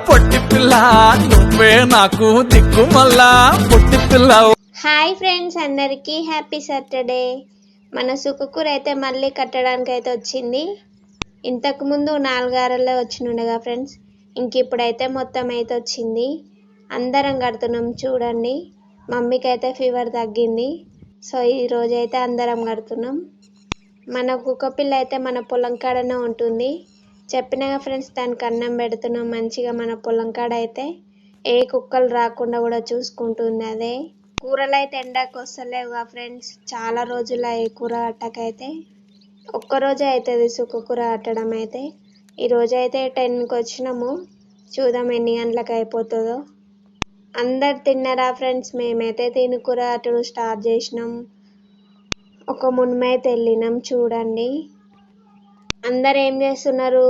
పొట్టి పిల్ల నువ్వే నాకు దిక్కు మళ్ళా పొట్టి పిల్ల. హాయ్ ఫ్రెండ్స్, అందరికీ హ్యాపీ సాటర్డే. మన సుకుకూర అయితే మళ్ళీ కట్టడానికి అయితే వచ్చింది. ఇంతకు ముందు 4 అరలే వచ్చినుండగా ఫ్రెండ్స్, ఇంక ఇప్పుడైతే మొత్తం అయితే వచ్చింది. అందరం కడుతున్నాం చూడండి. మమ్మీకి అయితే ఫీవర్ తగ్గింది, సో ఈ రోజు అయితే అందరం కడుతున్నాం. మన కుక్క పిల్ల అయితే మన పొలం కాడనే ఉంటుంది. చెప్పినాగా ఫ్రెండ్స్, దానికి అన్నం పెడుతున్నాం మంచిగా. మన పొలం కాడ అయితే ఏ కుక్కలు రాకుండా కూడా చూసుకుంటుంది. అదే కూరలు అయితే ఎండకు వస్తలేవుగా ఫ్రెండ్స్, చాలా రోజులు అయ్యి కూర కట్టకైతే. ఒక్కరోజే అవుతుంది సుక్కకూర కట్టడం అయితే. ఈరోజు అయితే 10కి వచ్చినాము, చూద్దాం ఎన్ని గంటలకు అయిపోతుందో. అందరు తిన్నారా ఫ్రెండ్స్? మేమైతే తిని కూర కట్టడం స్టార్ట్ చేసినాం. ఒక మున్మైతే వెళ్ళినాం చూడండి. అందరు ఏం చేస్తున్నారు?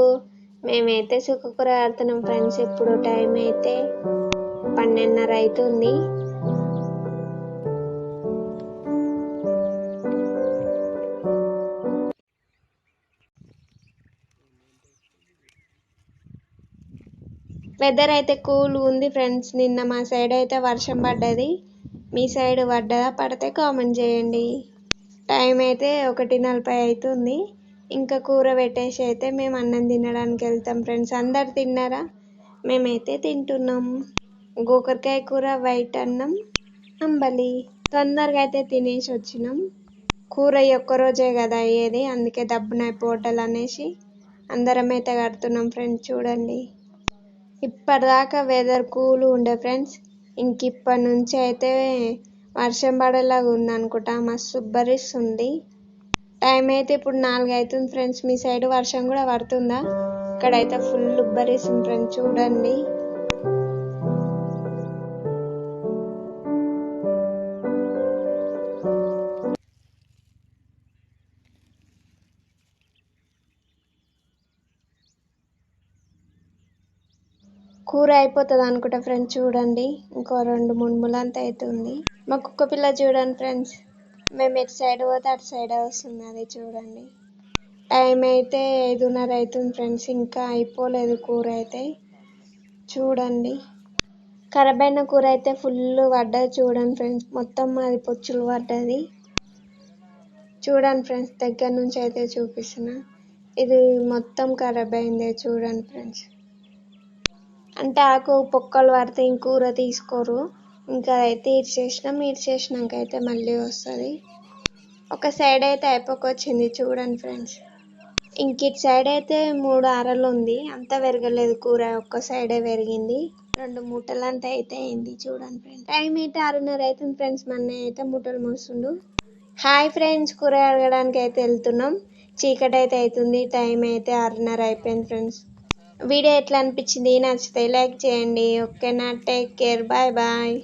మేమైతే సుక్కకూర కడుతున్నాం ఫ్రెండ్స్. ఇప్పుడు టైం అయితే 12:30 అవుతుంది. వెదర్ అయితే కూల్ ఉంది ఫ్రెండ్స్. నిన్న మా సైడ్ అయితే వర్షం పడ్డది. మీ సైడ్ పడ్డదా? పడితే కామెంట్ చేయండి. టైం అయితే 1:40 అవుతుంది. ఇంకా కూర పెట్టేసి అయితే మేము అన్నం తినడానికి వెళ్తాం ఫ్రెండ్స్. అందరు తిన్నారా? మేమైతే తింటున్నాం. గోకరకాయ కూర, వైట్ అన్నం, అంబలి. తొందరగా అయితే తినేసి వచ్చినాం. కూర ఒక్కరోజే కదా అయ్యేది, అందుకే దబ్బున అయిపోవటలు అనేసి అందరం అయితే కడుతున్నాం ఫ్రెండ్స్. చూడండి, ఇప్పటిదాకా వెదర్ కూల్ ఉండే ఫ్రెండ్స్. ఇంక ఇప్పటి నుంచి అయితే వర్షం పడేలాగా ఉంది అనుకుంటా. మస్తు ఉబ్బరిస్తుంది. టైం అయితే ఇప్పుడు 4 అవుతుంది ఫ్రెండ్స్. మీ సైడ్ వర్షం కూడా పడుతుందా? ఇక్కడైతే ఫుల్ ఉబ్బరిస్తుంది ఫ్రెండ్స్. చూడండి, కూర అయిపోతుంది అనుకుంటా ఫ్రెండ్స్. చూడండి, ఇంకో 2-3 ములంతా అవుతుంది. మా కుక్క పిల్ల చూడండి ఫ్రెండ్స్, మేము ఎటు సైడ్ పోతే అటు సైడ్ వస్తుంది. అది చూడండి. టైం అయితే 5:30 అవుతుంది ఫ్రెండ్స్. ఇంకా అయిపోలేదు కూర అయితే. చూడండి, ఖరాబ్ అయిన కూర అయితే ఫుల్ పడ్డది చూడండి ఫ్రెండ్స్. మొత్తం అది పొచ్చులు పడ్డది. చూడండి ఫ్రెండ్స్, దగ్గర నుంచి అయితే చూపిస్తున్నా. ఇది మొత్తం ఖరాబ్ అయింది చూడండి ఫ్రెండ్స్. అంటే ఆకు పొక్కలు పడితే ఇంకూర తీసుకోరు. ఇంకా అదైతే ఇడ్చేసినాక అయితే మళ్ళీ వస్తుంది. ఒక సైడ్ అయితే అయిపోకొచ్చింది చూడండి ఫ్రెండ్స్. ఇంక ఇటు సైడ్ అయితే 3 అరలు ఉంది. అంతా పెరగలేదు కూర, ఒక్క సైడే పెరిగింది. 2 మూటలంతా అయితే అయింది చూడండి ఫ్రెండ్స్. టైం అయితే 6:30 అవుతుంది ఫ్రెండ్స్. మన అయితే మూటలు మోస్తుండు. హాయ్ ఫ్రెండ్స్, కూర అడగడానికి అయితే వెళ్తున్నాం. చీకటి అయితే అవుతుంది. టైం అయితే 6:30 అయిపోయింది ఫ్రెండ్స్. వీడియో ఎట్లా అనిపించింది? నచ్చితే లైక్ చేయండి. ఓకేనా? Take care, bye bye.